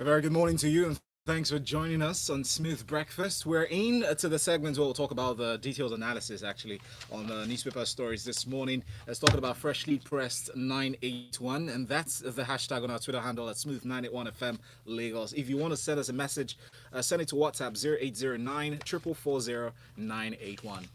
A very good morning to you, and thanks for joining us on Smooth Breakfast. We're in to the segment where we'll talk about the detailed analysis, actually, on the newspaper stories this morning. Let's talk about freshly pressed 981, and that's the hashtag on our Twitter handle at Smooth981FM Lagos. If you want to send us a message, send it to WhatsApp 0809 444 981.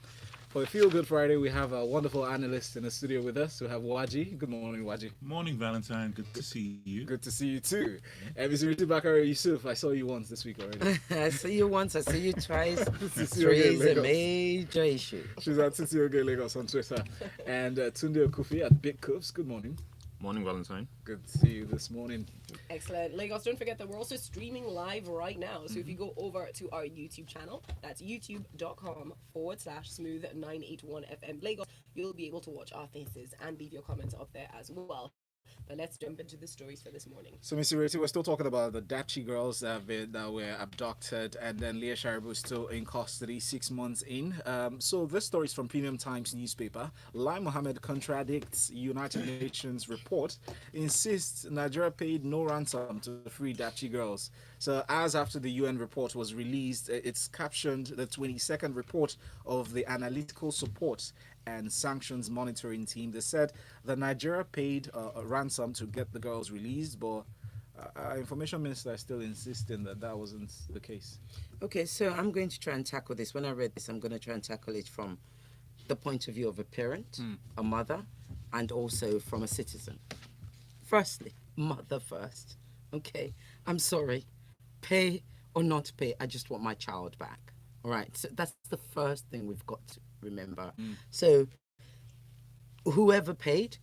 For the Feel Good Friday, we have a wonderful analyst in the studio with us. We have Nwaji. Good morning, Nwaji. Morning, Valentine. Good to see you. Good to see you too. And Mr. Ireti Bakare-Yusuf, I saw you once this week already. I see you once, I see you twice. Three is a major issue. She's at Titi Lagos on Twitter. And Tunde Okufi at Big Cups. Good morning. Morning, Valentine. Good to see you this morning. Excellent. Lagos, don't forget that we're also streaming live right now. So if you go over to our YouTube channel, that's youtube.com/smooth981FM Lagos, you'll be able to watch our faces and leave your comments up there as well. But let's jump into the stories for this morning. So, Mr. Ireti, we're still talking about the DapchiGirls that were abducted, and then Leah Sharibu is still in custody 6 months in. So this story is from Premium Times newspaper. Lai Mohammed contradicts United Nations report, insists Nigeria paid no ransom to free DapchiGirls. So as after the UN report was released, it's captioned the 22nd report of the Analytical Support and Sanctions Monitoring Team. They said that Nigeria paid a ransom to get the girls released, but our information minister is still insisting that that wasn't the case. Okay, so I'm going to try and tackle this. When I read this, I'm going to try and tackle it from the point of view of a parent, a mother, and also from a citizen. Firstly, mother first. Okay, I'm sorry. Pay or not pay, I just want my child back. All right, so that's the first thing we've got to remember. So whoever paid,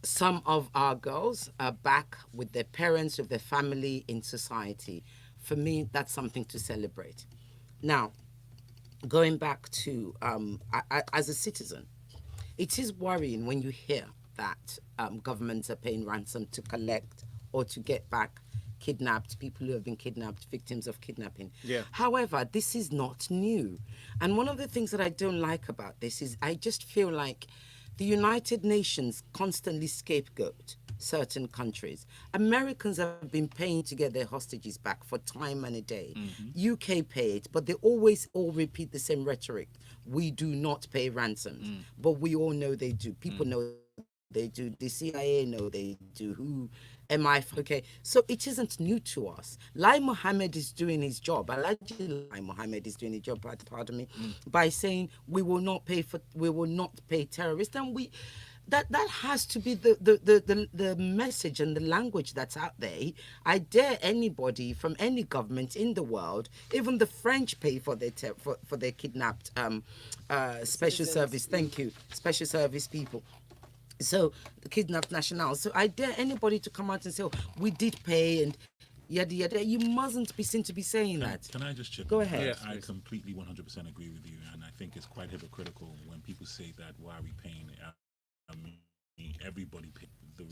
some of our girls are back with their parents, with their family in society. For me, that's something to celebrate. Now, going back to, as a citizen, it is worrying when you hear that governments are paying ransom to collect or to get back kidnapped, people who have been kidnapped, victims of kidnapping. Yeah. However, this is not new. And one of the things that I don't like about this is I just feel like the United Nations constantly scapegoat certain countries. Americans have been paying to get their hostages back for time and a day. UK paid, but they always all repeat the same rhetoric. We do not pay ransoms, but we all know they do. People know they do. The CIA know they do. Who MI5? Okay, so it isn't new to us. Lai Mohammed is doing his job. Allegedly, Lai Mohammed is doing his job. Pardon me, by saying we will not pay terrorists, and that has to be the message and the language that's out there. I dare anybody from any government in the world, even the French, pay for their kidnapped special service. Thank you, special service people. So kidnapped nationals. So I dare anybody to come out and say, oh, we did pay and yada yada. You mustn't be seen to be saying that. Can I just chip Go in? ahead. Yes, I completely 100% agree with you, and I think it's quite hypocritical when people say that why are we paying? I mean, everybody paid the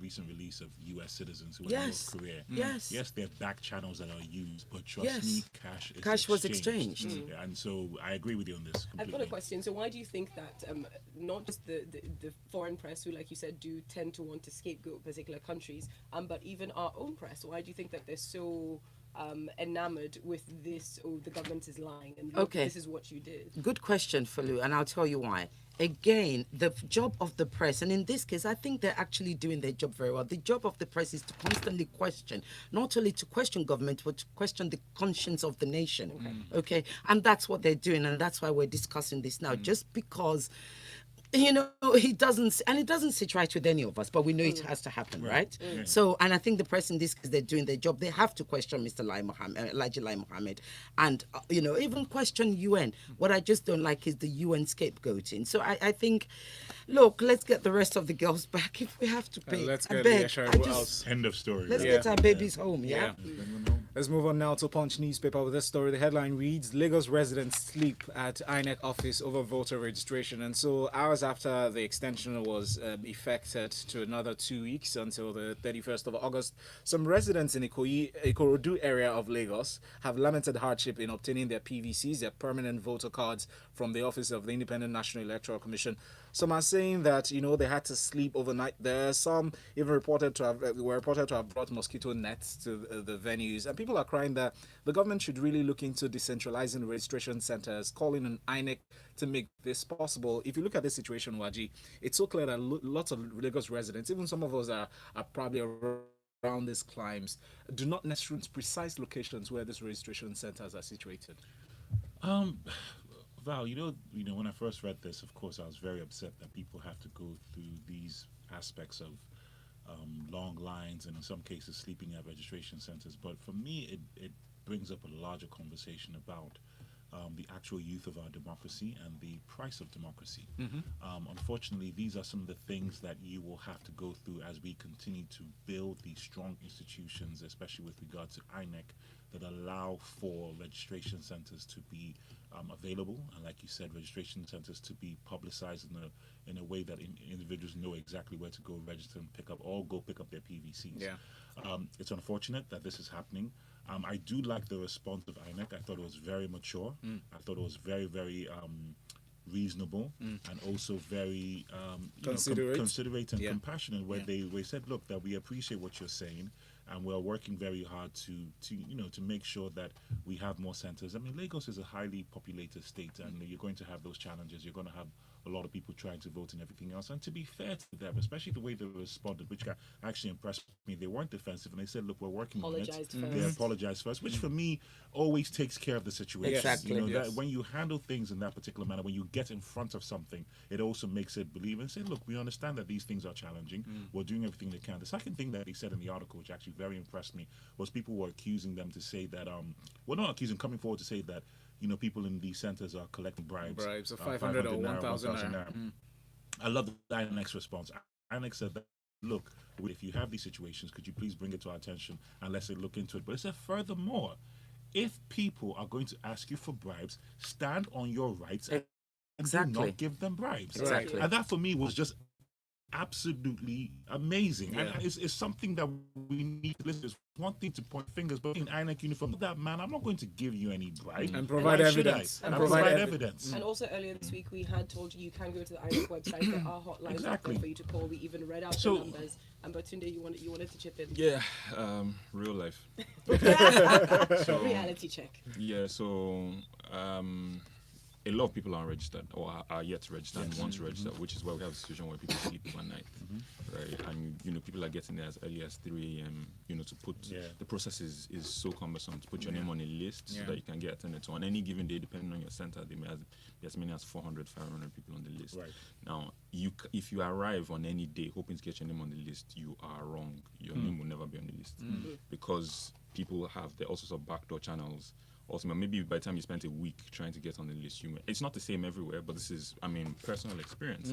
recent release of U.S. citizens who are in North Korea. Yes. Yes, there are back channels that are used, but trust me, cash Was exchanged. Yeah, and so I agree with you on this completely. I've got a question. So why do you think that not just the foreign press, who, like you said, do tend to want to scapegoat particular countries, but even our own press, why do you think that they're so enamored with this, oh, the government is lying, and look, Okay. this is what you did? Good question, Folu, and I'll tell you why. Again, the job of the press, and in this case, I think they're actually doing their job very well. The job of the press is to constantly question, not only to question government, but to question the conscience of the nation. Okay? And that's what they're doing, and that's why we're discussing this now. Just because, you know, it doesn't sit right with any of us, but we know it has to happen, right? So, and I think the press in this case, they're doing their job. They have to question Mr. Lai Mohammed, and you know, even question UN. What I just don't like is the UN scapegoating. So I think, look, let's get the rest of the girls back if we have to pay. Let's I get beg. Leah Sharibu out. End of story. Let's right? get our babies home. Yeah. Let's move on now to Punch newspaper with this story. The headline reads, Lagos residents sleep at INEC office over voter registration. And so hours after the extension was effected to another 2 weeks until the 31st of August, some residents in Ikorodu area of Lagos have lamented hardship in obtaining their PVCs, their permanent voter cards, from the office of the Independent National Electoral Commission. Some are saying that they had to sleep overnight there. Some even were reported to have brought mosquito nets to the venues, and people are crying that the government should really look into decentralizing registration centers, calling on INEC to make this possible. If you look at this situation, Waji, it's so clear that lots of Lagos residents, even some of us are probably around these climes, do not necessarily precise locations where these registration centers are situated. Val, when I first read this, of course, I was very upset that people have to go through these aspects of long lines and in some cases sleeping at registration centers. But for me, it brings up a larger conversation about the actual youth of our democracy and the price of democracy. Unfortunately, these are some of the things that you will have to go through as we continue to build these strong institutions, especially with regard to INEC, that allow for registration centers to be available, and like you said, registration centers to be publicized in a way that individuals know exactly where to go register and pick up their PVCs. It's unfortunate that this is happening. I do like the response of INEC. I thought it was very mature. I thought it was very, very reasonable and also very considerate and compassionate, where they said, look, that we appreciate what you're saying, and we're working very hard to make sure that we have more centers. I mean, Lagos is a highly populated state, and you're going to have those challenges. You're going to have a lot of people trying to vote and everything else. And to be fair to them, especially the way they responded, which actually impressed me, they weren't defensive, and they said, look, we're working on it. They apologized first, which for me always takes care of the situation. Exactly. Yes. That when you handle things in that particular manner, when you get in front of something, it also makes it believe and say, look, we understand that these things are challenging. We're doing everything they can. The second thing that they said in the article, which actually very impressed me, was people were accusing them to say that, coming forward to say that, people in these centers are collecting bribes. Bribes of 500 or 1,000 naira. I love the INEC's response. INEC said that, look, if you have these situations, could you please bring it to our attention and let's look into it. But it said, furthermore, if people are going to ask you for bribes, stand on your rights and do not give them bribes. Exactly. And that for me was just absolutely amazing. And it's something that we need to listen to. It's one thing to point fingers, but in INEC uniform, that man, I'm not going to give you any bribe. And provide evidence. And provide evidence. And also earlier this week, we had told you can go to the INEC website. There are hotlines out there for you to call. We even read out the numbers. But Tunde, you wanted to chip in. Yeah, real life. Reality check. Yeah, so a lot of people are unregistered or are yet to register and want to register, which is why we have a situation where people sleep overnight, right? And people are getting there as early as 3 a.m. To put the process is so cumbersome to put your name on a list so that you can get attended to. On any given day, depending on your center, they may have as many as 400, 500 people on the list. Right. Now, if you arrive on any day hoping to get your name on the list, you are wrong. Your name will never be on the list because people have all sorts of backdoor channels. Also, maybe by the time you spent a week trying to get on the list, it's not the same everywhere, but this is, personal experience.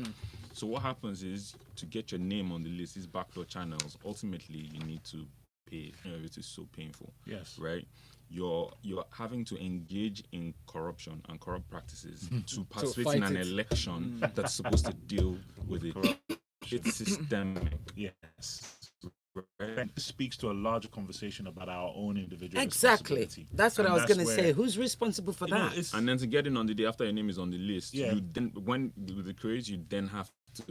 So what happens is, to get your name on the list, these backdoor channels, ultimately you need to pay. It is so painful. Yes. Right? You're having to engage in corruption and corrupt practices to participate in an election that's supposed to deal with it. It's systemic. Yes. Right. This speaks to a larger conversation about our own individual Exactly. responsibility. That's what I was going to where, say. Who's responsible for that? And then to get in on the day after your name is on the list, you then, when with the credits, you then have to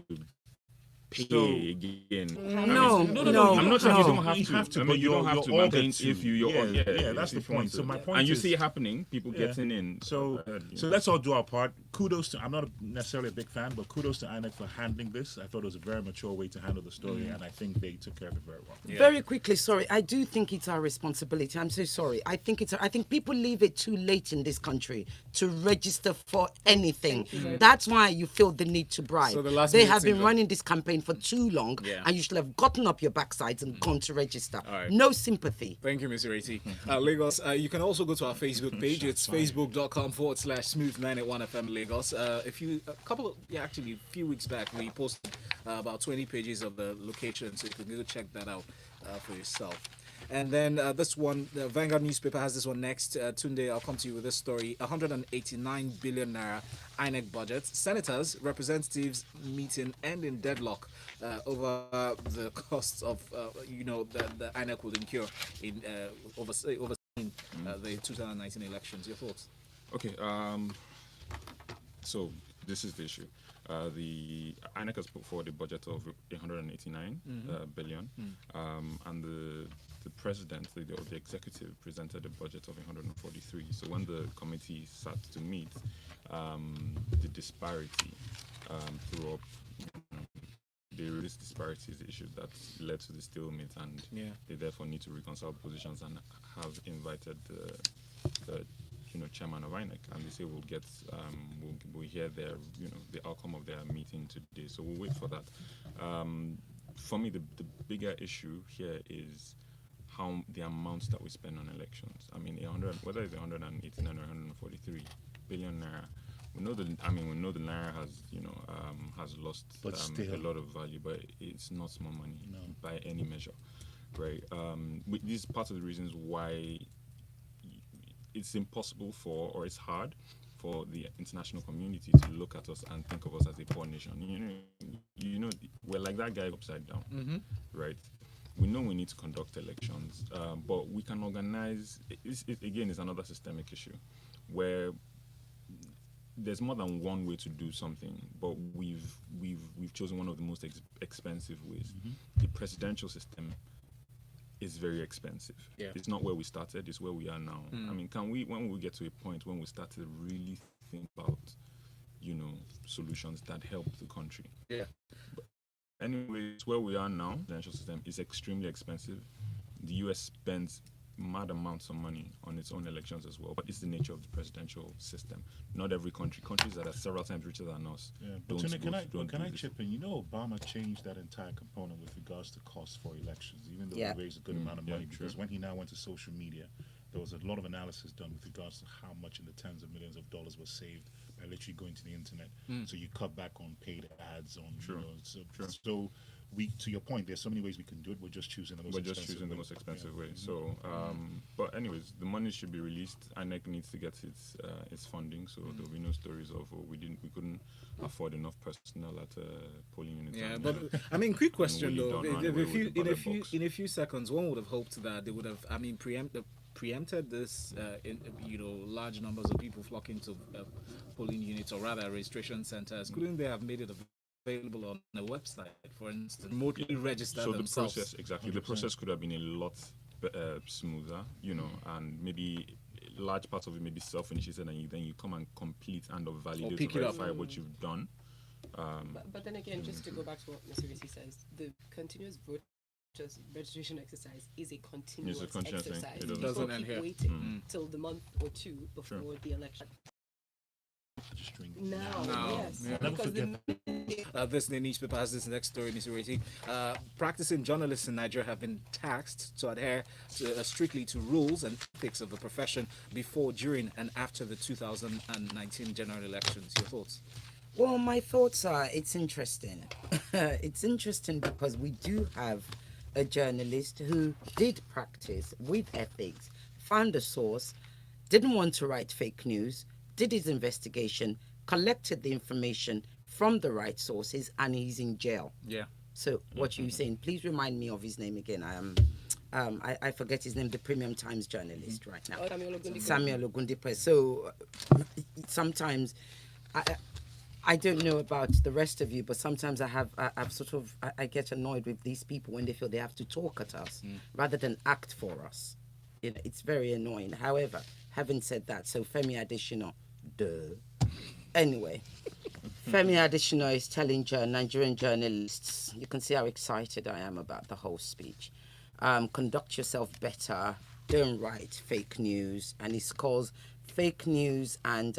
pay again. No. I'm not saying you don't have You to. have to, I mean, but you don't have you're to. I'm saying ordered to. if you're That's the point. So my point and you is, see it happening, people getting in. So let's all do our part. Kudos to, I'm not necessarily a big fan, but kudos to INEC for handling this. I thought it was a very mature way to handle the story, and I think they took care of it very well. Very quickly, sorry. I do think it's our responsibility. I'm so sorry. I think people leave it too late in this country to register for anything. That's why you feel the need to bribe. So the last they minute have been syndrome. running this campaign for too long, and you should have gotten up your backsides and gone to register. Right. No sympathy. Thank you, Mr. Ireti. Lagos, you can also go to our Facebook page. It's facebook.com/smooth981FM Lagos. A few weeks back, we posted about 20 pages of the location, so you can go check that out for yourself. And then this one, the Vanguard newspaper has this one next. Tunde, I'll come to you with this story. 189 billion naira INEC budget. Senators, representatives meeting end in deadlock over the costs of, the INEC will incur in overseeing the 2019 elections. Your thoughts? Okay. So this is the issue. The INEC has put forward a budget of 189 billion, and the president, the executive, presented a budget of 143. So when the committee sat to meet, the disparity threw up. This disparity is the issue that led to the stalemate, and they therefore need to reconcile positions and have invited the chairman of INEC, and they say we'll hear their the outcome of their meeting today. So we'll wait for that. For me, the bigger issue here is how the amounts that we spend on elections. I mean, whether it's 189 or 143 billion naira. We know the naira has lost a lot of value, but it's not small money by any measure, right? This is part of the reasons why it's impossible or it's hard for the international community to look at us and think of us as a poor nation. We're like that guy upside down, right? We know we need to conduct elections, but we can organize. Again, it's another systemic issue where there's more than one way to do something, but we've chosen one of the most expensive ways. The presidential system is very expensive. It's not where we started, it's where we are now. I mean, when we get to a point when we start to really think about, solutions that help the country? But anyway, it's where we are now. The presidential system is extremely expensive. The US spends mad amounts of money on its own elections as well, but it's the nature of the presidential system. Not every countries that are several times richer than us. But can I chip in? Obama changed that entire component with regards to costs for elections, even though he raised a good amount of money, because when he now went to social media, there was a lot of analysis done with regards to how much in the tens of millions of dollars was saved by literally going to the internet. So you cut back on paid ads on so we, to your point, there's so many ways we can do it. We're just choosing the most expensive way. So, but anyways, the money should be released. INEC needs to get its funding, so there'll be no stories of we couldn't afford enough personnel at polling units. Yeah, but I mean, quick question though. In a few seconds, one would have hoped that they would have, preempted this, large numbers of people flocking to polling units, or rather registration centers. Couldn't they have made it available on a website, for instance, remotely register themselves? The process could have been a lot smoother, and maybe large parts of it may be self-initiated, and then you come and complete and validate to verify what you've done. But then again, just to go back to what Mr. Ireti says, the continuous registration exercise is a continuous exercise. It doesn't end here. Waiting till the month or two before the election. Yes. This newspaper has this next story, Mr. Ireti. Practicing journalists in Nigeria have been tasked to adhere strictly to rules and ethics of the profession before, during, and after the 2019 general elections. Your thoughts? Well, my thoughts are it's interesting. It's interesting because we do have a journalist who did practice with ethics, found a source, didn't want to write fake news, did his investigation, collected the information from the right sources, and he's in jail. Yeah. So what are you saying? Please remind me of his name again. I forget his name, the Premium Times journalist right now. Samuel Ogundipe. So sometimes I don't know about the rest of you, but sometimes I get annoyed with these people when they feel they have to talk at us rather than act for us. It's very annoying. However, having said that, so Femi Adesina, anyway, Femi Adesina is telling Nigerian journalists, you can see how excited I am about the whole speech. Conduct yourself better, don't write fake news, and he calls fake news and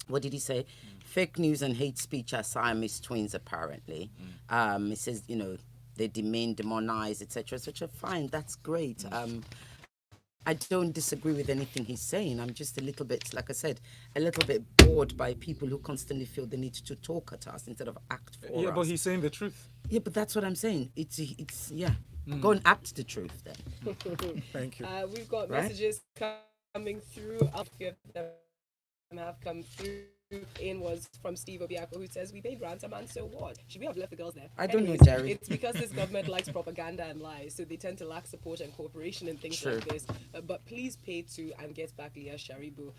what did he say? Fake news and hate speech are Siamese twins, apparently. He says, they demean, demonize, etc., etc. Fine, that's great. I don't disagree with anything he's saying. I'm just a little bit, like I said, a little bit bored by people who constantly feel the need to talk at us instead of act for us. Yeah, but he's saying the truth. Yeah, but that's what I'm saying. Go and act the truth then. Thank you. We've got messages coming through. A few of them have come through. In was from Steve Obiako, who says, we paid ransom and so what? Should we have left the girls there? I don't know, Jerry. It's because this government likes propaganda and lies, so they tend to lack support and cooperation and things like this. But please pay to and get back Leah Sharibu.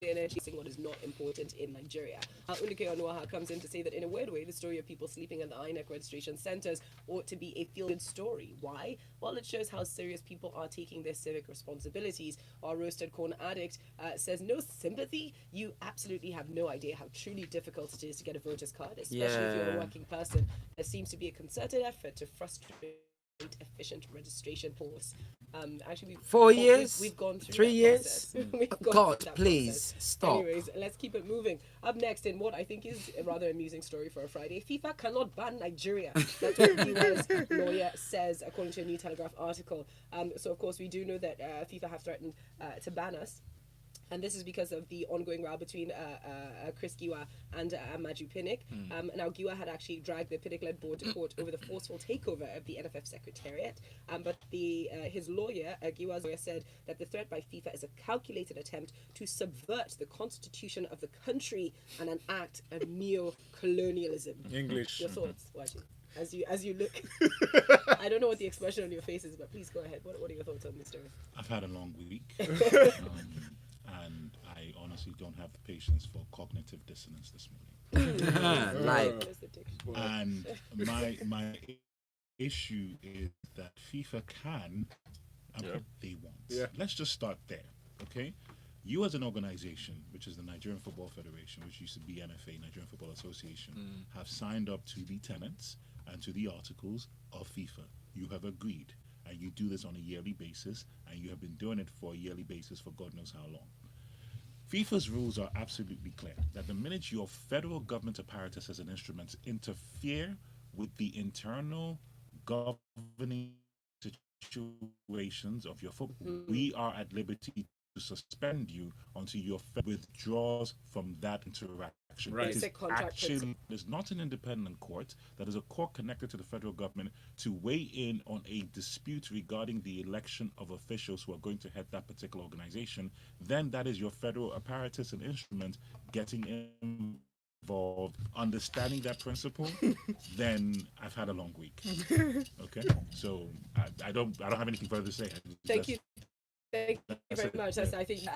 energy what is not important in Nigeria. Ulike Onuaha comes in to say that in a weird way, the story of people sleeping at the INEC registration centres ought to be a feel-good story. Why? Well, it shows how serious people are taking their civic responsibilities. Our roasted corn addict says, no sympathy? You absolutely have no idea how truly difficult it is to get a voter's card, especially if you're a working person. There seems to be a concerted effort to frustrate efficient registration force. Actually, 4 years, we've gone through 3 that years. process. We've gone God, through that please process. stop. Anyways, let's keep it moving. Up next, in what I think is a rather amusing story for a Friday, FIFA cannot ban Nigeria. That's what Giwa's lawyer says, according to a new Telegraph article. So, of course, we do know that FIFA have threatened to ban us. And this is because of the ongoing row between Chris Giwa and Nwaji Jibunoh. Now, Giwa had actually dragged the Pinnick-led board to court over the forceful takeover of the NFF secretariat. But his lawyer, Giwa's lawyer, said that the threat by FIFA is a calculated attempt to subvert the constitution of the country and enact a neo-colonialism. English. Your thoughts, Waji? As you look, I don't know what the expression on your face is, but please go ahead. What are your thoughts on this story? I've had a long week. And I honestly don't have the patience for cognitive dissonance this morning. Like, And my issue is that FIFA can and what they want. Yeah. Let's just start there, okay? You as an organization, which is the Nigerian Football Federation, which used to be NFA, Nigerian Football Association, have signed up to the tenets and to the articles of FIFA. You have agreed. And you do this on a yearly basis, and you have been doing it for a yearly basis for God knows how long. FIFA's rules are absolutely clear that the minute your federal government apparatus as an instrument interfere with the internal governing situations of your football, we are at liberty to suspend you until your withdraws from that interaction. Right. It is Basic contract actually, there's not an independent court. That is a court connected to the federal government to weigh in on a dispute regarding the election of officials who are going to head that particular organization. Then that is your federal apparatus and instrument getting involved, understanding that principle. Then I've had a long week. Okay, so I don't have anything further to say. Thank you very it. much. I think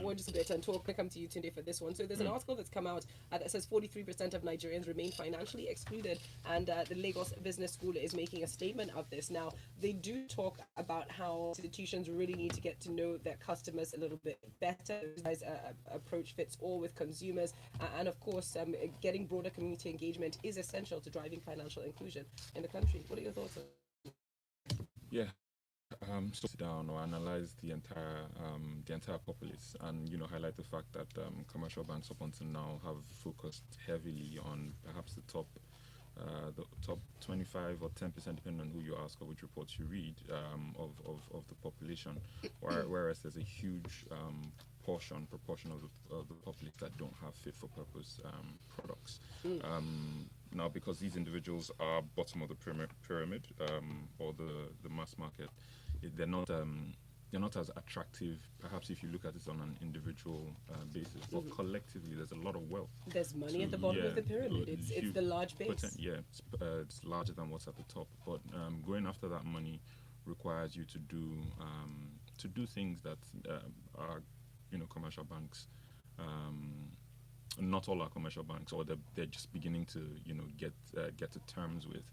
we'll just bit and talk. I come to you, Tunde, for this one. So there's an article that's come out that says 43% of Nigerians remain financially excluded, and the Lagos Business School is making a statement of this. Now, they do talk about how institutions really need to get to know their customers a little bit better. As approach fits all with consumers, and of course, getting broader community engagement is essential to driving financial inclusion in the country. What are your thoughts on that? Yeah. So sit down or analyze the entire populace, and highlight the fact that commercial banks up until now have focused heavily on perhaps the top 25 or 10%, depending on who you ask or which reports you read, of the population, whereas there's a huge proportion of the populace that don't have fit for purpose products. Now, because these individuals are bottom of the pyramid or the mass market, they're not as attractive, perhaps if you look at it on an individual basis, but collectively there's a lot of wealth. There's money at the bottom of the pyramid. It's the large base. It's larger than what's at the top. But going after that money requires you to do things that are commercial banks. Not all our commercial banks, or they're just beginning to get to terms with.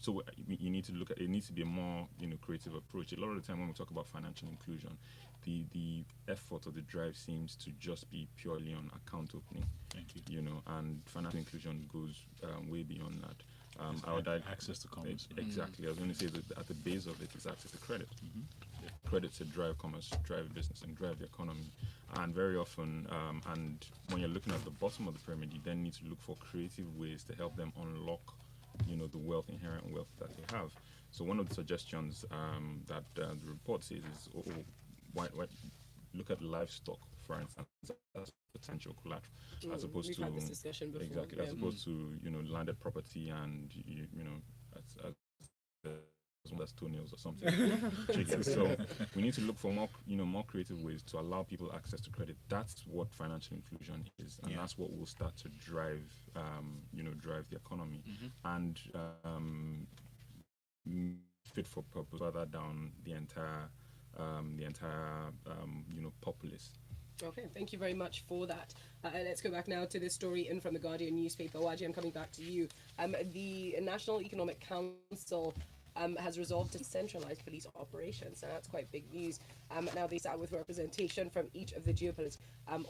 So you need to look at it. Needs to be a more creative approach. A lot of the time when we talk about financial inclusion, the effort or the drive seems to just be purely on account opening. Thank you. And financial inclusion goes way beyond that. Access to commerce. Exactly. I was going to say that at the base of it is access to credit. Credit to drive commerce, drive business, and drive the economy. And very often, and when you're looking at the bottom of the pyramid, you then need to look for creative ways to help them unlock, the inherent wealth that they have. So one of the suggestions that the report says is, why look at livestock, for instance, as potential collateral, as opposed to had this discussion before. Exactly, as opposed to landed property and as that's toenails or something. So we need to look for more creative ways to allow people access to credit. That's what financial inclusion is, and that's what will start to drive the economy and fit for purpose further down the entire populace. Okay, thank you very much for that. Let's go back now to this story in from the Guardian newspaper. Waji, I'm coming back to you. The National Economic Council has resolved to centralize police operations. Now, that's quite big news. Now, they sat with representation from each of the geopolitics,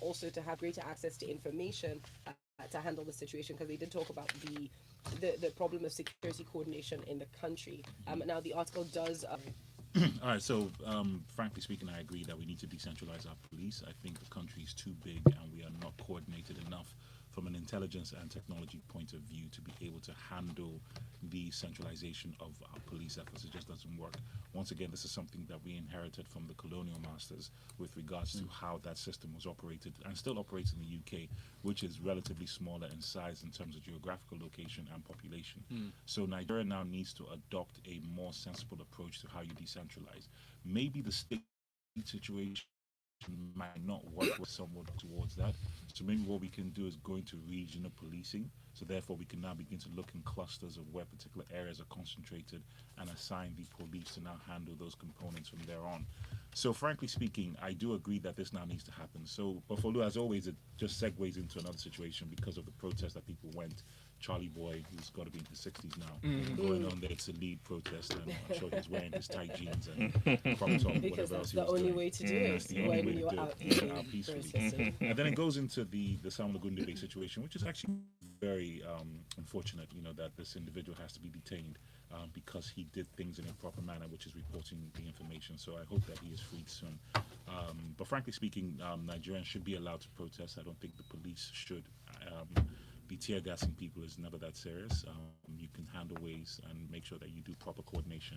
also to have greater access to information to handle the situation, because they did talk about the problem of security coordination in the country. Now, the article does... All right, so frankly speaking, I agree that we need to decentralize our police. I think the country is too big and we are not coordinated enough from an intelligence and technology point of view to be able to handle the centralization of our police efforts. It just doesn't work. Once again, this is something that we inherited from the colonial masters with regards to how that system was operated and still operates in the UK, which is relatively smaller in size in terms of geographical location and population. So Nigeria now needs to adopt a more sensible approach to how you decentralize. Maybe the state situation might not work somewhat towards that. So maybe what we can do is go into regional policing. So therefore we can now begin to look in clusters of where particular areas are concentrated and assign the police to now handle those components from there on. So frankly speaking, I do agree that this now needs to happen. So, but Folu, as always, it just segues into another situation because of the protest that people went. Charlie Boy, who's got to be in his 60s now, going on there to lead protest, and I'm sure he's wearing his tight jeans and crop top, Because whatever that's else he the was only doing. way to do it That's the only way when to you're do out it, out peacefully. protesting. And then it goes into the Sam Lagunde situation, which is actually very unfortunate, you know, that this individual has to be detained because he did things in a proper manner, which is reporting the information. So I hope that he is freed soon. But frankly speaking, Nigerians should be allowed to protest. I don't think the police should. Be tear gassing people is never that serious. You can handle ways and make sure that you do proper coordination.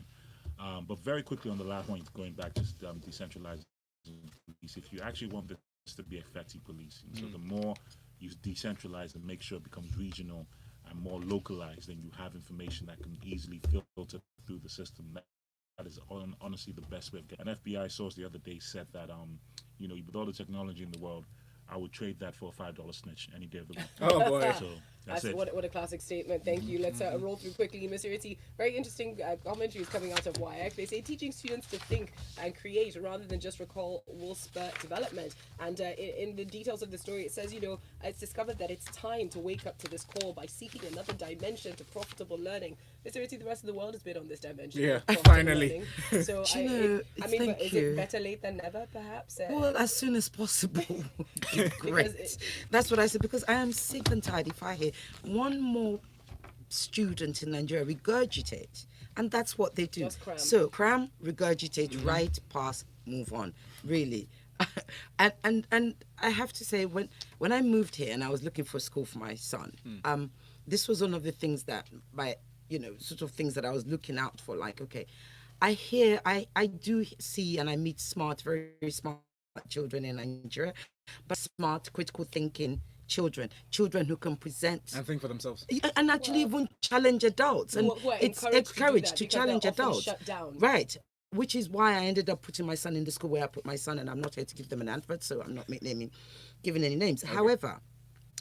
But very quickly on the last point, going back to decentralizing police, if you actually want this to be effective policing, so the more you decentralize and make sure it becomes regional and more localized, then you have information that can easily filter through the system. That is honestly the best way of getting. An FBI source the other day said that, you know, with all the technology in the world, I would trade that for a $5 snitch any day of the week. Oh boy. So that's it. What a classic statement. Thank you. Let's roll through quickly. Ms. Ireti, very interesting commentaries coming out of WAEC. They say teaching students to think and create rather than just recall will spur development. And in the details of the story, it says, you know, it's discovered that it's time to wake up to this call by seeking another dimension to profitable learning. Ms. Ireti, the rest of the world has been on this dimension. Yeah, of profitable finally. learning. So, Do you know, I mean, but thank is you. it better late than never, perhaps? Well, as soon as possible. Great. Because That's what I said, because I am sick and tired if I hear one more student in Nigeria regurgitate. And that's what they do. Just cram. So cram, regurgitate, write, pass, move on. Really. and I have to say, when I moved here and I was looking for a school for my son, this was one of the things that sort of things that I was looking out for. Like, okay, I do see and I meet smart, very, very smart children in Nigeria, but smart, critical thinking children who can present And think for themselves. and actually even challenge adults, and We're it's encouraged to do encouraged that to because they're challenge often adults, shut down. right? Which is why I ended up putting my son in the school where I put my son, and I'm not here to give them an advert, so I'm not giving any names. However,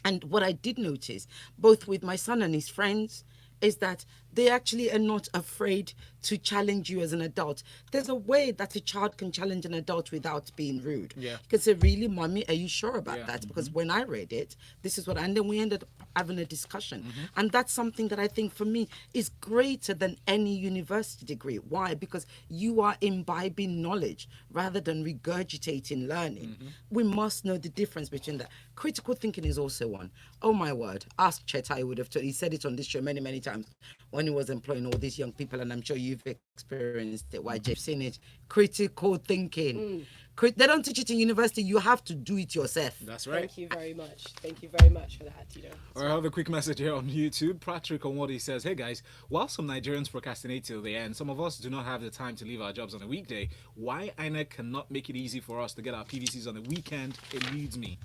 and what I did notice, both with my son and his friends, is that they actually are not afraid to challenge you as an adult. There's a way that a child can challenge an adult without being rude. Yeah. You can say, really, mommy, are you sure about Yeah. that? Because when I read it, this is what, and then we ended up having a discussion. And that's something that I think for me is greater than any university degree. Why? Because you are imbibing knowledge rather than regurgitating learning. We must know the difference between that. Critical thinking is also one. Oh my word, ask Chet, I would have told, he said it on this show many, many times when he was employing all these young people, and I'm sure you've experienced it, why you've seen it. Critical thinking. They don't teach it in university, you have to do it yourself. That's right. Thank you very much. Thank you very much for that, you know. Or I have a quick message here on YouTube. Patrick on what he says, hey guys, while some Nigerians procrastinate till the end, some of us do not have the time to leave our jobs on a weekday. Why INEC cannot make it easy for us to get our PVCs on the weekend eludes me.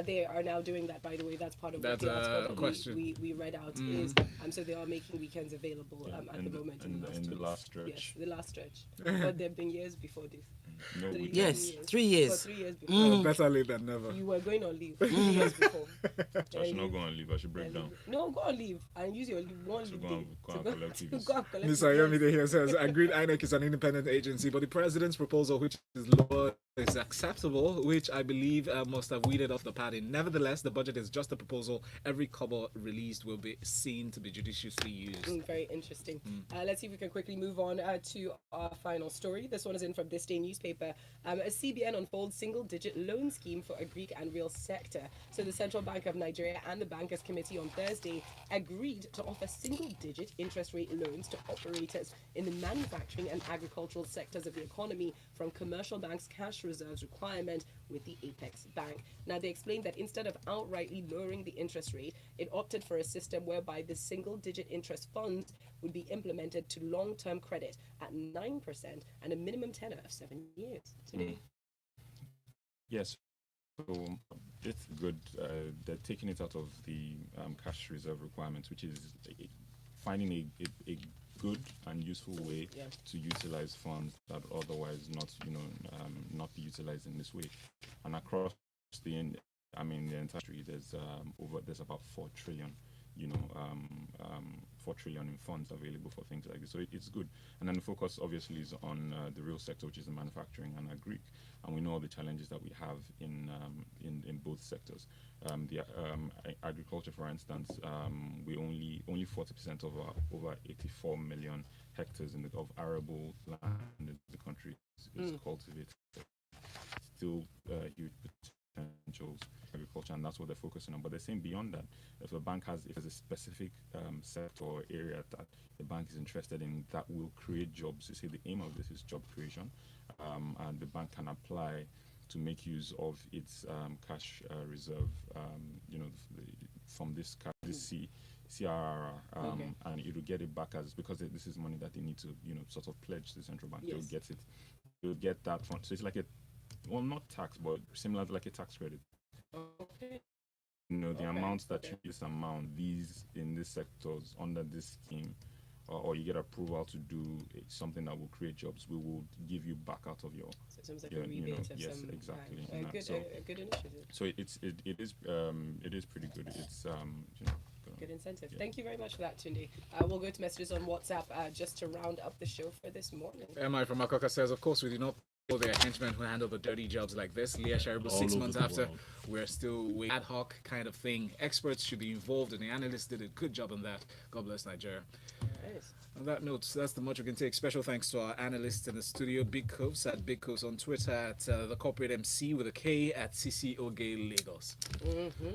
They are now doing that, by the way. That's part of That's what the article a that question. we read out is. So they are making weekends available at the moment. in the last stretch. Yes, the last stretch. But there have been years before this. No, we Yes, 3 For years. 3 years before. Better late than never. You were going on leave 3 years before. I should not go and leave. I should break down. No, go on leave and use your one To leave go day and- go to and go collect to PVC. go and collect Mr. PVC. Yomide here says, agreed INEC is an independent agency, but the president's proposal, which is lower is acceptable, which I believe must have weeded off the party. Nevertheless, the budget is just a proposal. Every kobo released will be seen to be judiciously used. Very interesting. Let's see if we can quickly move on to our final story. This one is in from Thisday newspaper. A CBN unfolds single-digit loan scheme for Agric and real sector. So the Central Bank of Nigeria and the Bankers Committee on Thursday agreed to offer single-digit interest rate loans to operators in the manufacturing and agricultural sectors of the economy from commercial banks' cash reserves requirement with the Apex Bank. Now, they explained that instead of outrightly lowering the interest rate, it opted for a system whereby the single-digit interest funds would be implemented to long-term credit at 9% and a minimum tenor of 7 years. Today. Yes. So it's good. They're taking it out of the cash reserve requirements, which is finding a good and useful way to utilize funds that otherwise not be utilized in this way. And across the entire country, there's about 4 trillion. 4 trillion in funds available for things like this. So it's good. And then the focus obviously is on the real sector, which is the manufacturing and Agric. And we know all the challenges that we have in both sectors. The agriculture, for instance, we only 40% of our over 84 million hectares of arable land in the country is cultivated. Still huge potentials agriculture, and that's what they're focusing on. But they're saying beyond that, if there's a specific sector or area that the bank is interested in that will create jobs, they say the aim of this is job creation, and the bank can apply to make use of its cash reserve, from this CRR, and it will get it back because this is money that they need to, sort of pledge to the central bank. They'll get it. They'll get that fund. So it's like not tax, but similar to like a tax credit. Okay. The amounts that you use these in these sectors under this scheme, or you get approval to do something that will create jobs, we will give you back out of your. So it seems like a rebate of yes, some exactly. a good initiative. So it is pretty good. It's Good incentive. Thank you very much for that, Tunde. We'll go to messages on WhatsApp just to round up the show for this morning. MI from Makoka says, of course, we do not know their henchmen who handle the dirty jobs like this. Leah Sharibu, 6 months after, we're still waiting. Ad hoc kind of thing. Experts should be involved, and the analysts did a good job on that. God bless Nigeria. Nice. On that note, that's the much we can take. Special thanks to our analysts in the studio, Big Coves at Big Coves on Twitter, at the corporate MC with a K at CC Oge Lagos.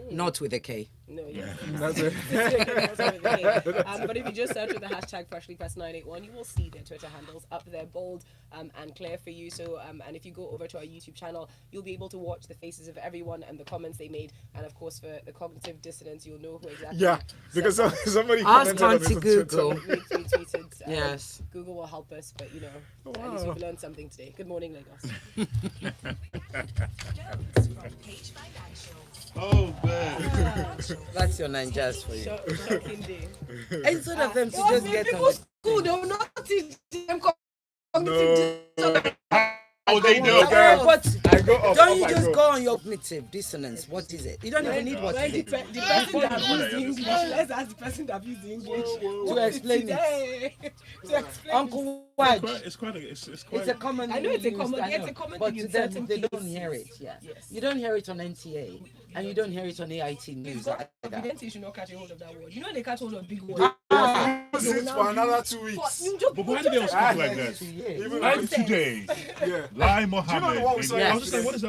Not with a K. No, yeah. That's it. But if you just search with the hashtag FreshlyPress981, you will see their Twitter handles up there, bold and clear for you. So, and if you go over to our YouTube channel, you'll be able to watch the faces of everyone and the comments they made. And of course, for the cognitive dissonance, you'll know who exactly. Yeah, because somebody ask commented on this Auntie on Google. Twitter. Yes. Google will help us, but at least we've learned something today. Good morning, Lagos. Oh man. That's your Ninjas for you. Shocking day. Instead of them to just get on the School, they will not teach them cognitive dissonance. Oh, they know. But I go up, don't you up, I just go. go on your cognitive dissonance? What is it? You don't even need what When is the it. person that used the English, let's ask the person that used the English To explain it. To explain Uncle Waj, It's quite. it's a common. I know it's a used, common- I it's know. a common But thing to in them, certain they don't cases. hear it. Yeah, Yes. you don't hear it on NTA, and you don't hear it on AIT News. either. Evidently, you should not catch a hold of that word. You know they catch hold of big words. Use it for another 2 weeks. But why do they all speak like that? Yeah. Even Like today, yeah. Lai Do you know Mohammed. what we saw I was yesterday? just like, what is